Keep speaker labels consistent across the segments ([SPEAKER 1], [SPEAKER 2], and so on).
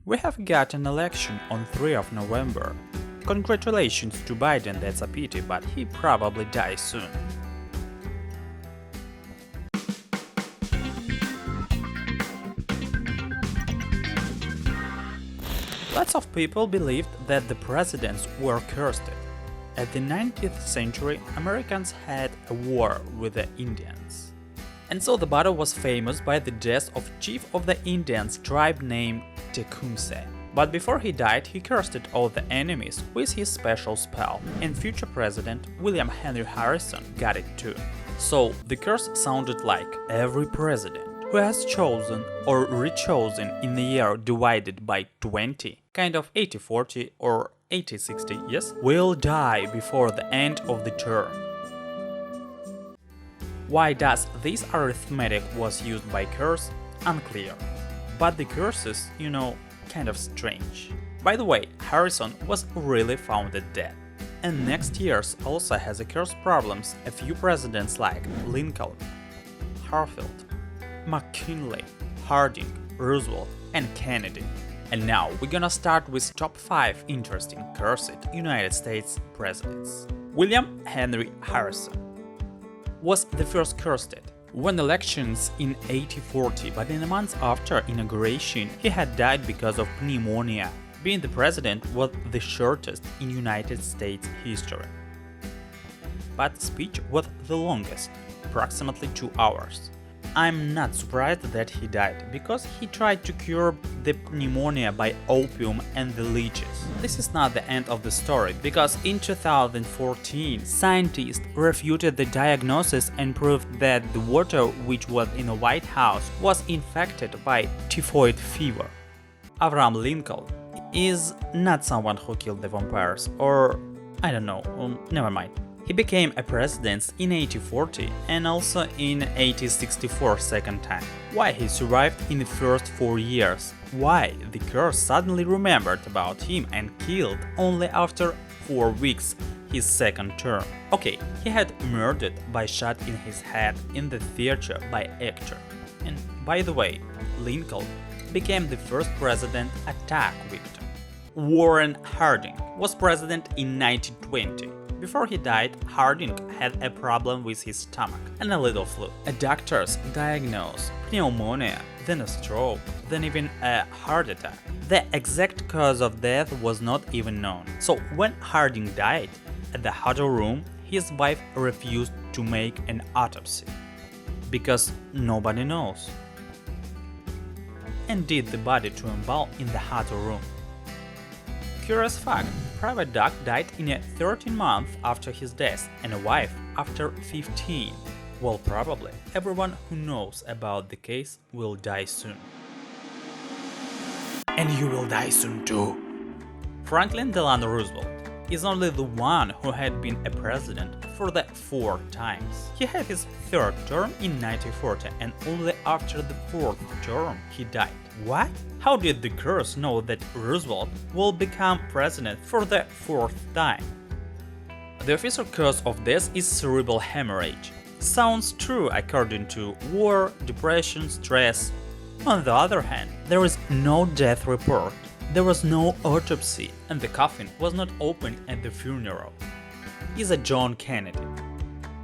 [SPEAKER 1] We have got an election on 3 of November. Congratulations to Biden, that's a pity, but he probably dies soon. Lots of people believed that the presidents were cursed. At the 19th century, Americans had a war with the Indians. And so the battle was famous by the death of chief of the Indians tribe named Tecumseh. But before he died, he cursed all the enemies with his special spell, and future president William Henry Harrison got it too. So the curse sounded like every president who has chosen or rechosen in the year divided by 20, kind of 80-40 or 80-60, yes, will die before the end of the term. Why does this arithmetic was used by curse? Unclear. But the curses, kind of strange. By the way, Harrison was really found dead. And next year's also has a curse problems a few presidents like Lincoln, Garfield, McKinley, Harding, Roosevelt, and Kennedy. And now we're gonna start with top 5 interesting cursed United States presidents. William Henry Harrison was the first cursed. Won elections in 1840, but in the months after inauguration, he had died because of pneumonia. Being the president was the shortest in United States history. But speech was the longest, approximately 2 hours. I'm not surprised that he died, because he tried to cure the pneumonia by opium and the leeches. This is not the end of the story, because in 2014, scientists refuted the diagnosis and proved that the water which was in the White House was infected by typhoid fever. Abraham Lincoln is not someone who killed the vampires, or I don't know, never mind. He became a president in 1840 and also in 1864 second time. Why he survived in the first 4 years? Why the curse suddenly remembered about him and killed only after 4 weeks his second term? Okay, he had murdered by shot in his head in the theater by actor. And by the way, Lincoln became the first president attack victim. Warren Harding was president in 1920. Before he died, Harding had a problem with his stomach and a little flu. Doctors diagnosed pneumonia, then a stroke, then even a heart attack. The exact cause of death was not even known. So when Harding died, at the hotel room, his wife refused to make an autopsy because nobody knows, and did the body to embalm in the hotel room. Curious fact, private doc died in a 13 months after his death and a wife after 15. Well, probably everyone who knows about the case will die soon. And you will die soon too. Franklin Delano Roosevelt is only the one who had been a president for the 4 times. He had his 3rd term in 1940 and only after the 4th term he died. What? How did the curse know that Roosevelt will become president for the 4th time? The official cause of death is cerebral hemorrhage. Sounds true according to war, depression, stress. On the other hand, there is no death report. There was no autopsy, and the coffin was not opened at the funeral. Is a John Kennedy.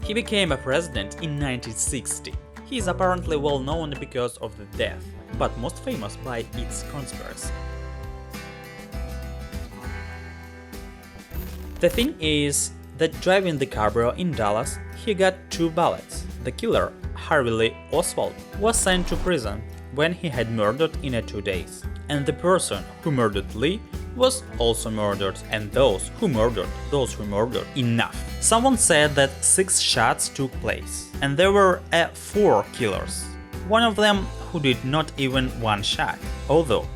[SPEAKER 1] He became a president in 1960. He is apparently well known because of the death, but most famous by its conspiracy. The thing is that driving the cabrio in Dallas, he got 2 bullets. The killer, Harvey Lee Oswald, was sent to prison when he had murdered in 2 days. And the person who murdered Lee was also murdered, and those who murdered enough. Someone said that 6 shots took place, and there were 4 killers. One of them who did not even 1 shot. Although,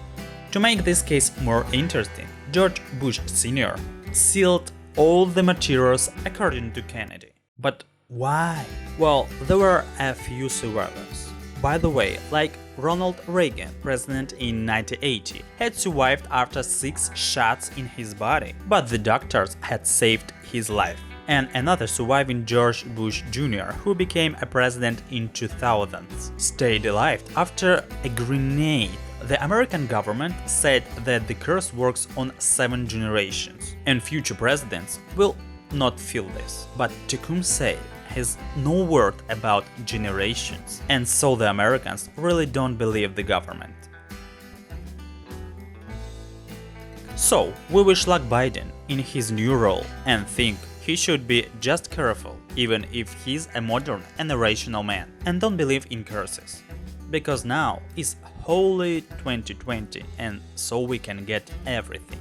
[SPEAKER 1] to make this case more interesting, George Bush Sr. sealed all the materials according to Kennedy. But why? Well, there were a few survivors. By the way, like Ronald Reagan, president in 1980, had survived after 6 shots in his body, but the doctors had saved his life. And another surviving George Bush Jr., who became a president in 2000, stayed alive after a grenade The American government said that the curse works on 7 generations, and future presidents will not feel this. But Tecumseh has no word about generations, and so the Americans really don't believe the government. So, we wish luck Biden in his new role and think he should be just careful, even if he's a modern and a rational man, and don't believe in curses. Because now is wholly 2020, and so we can get everything.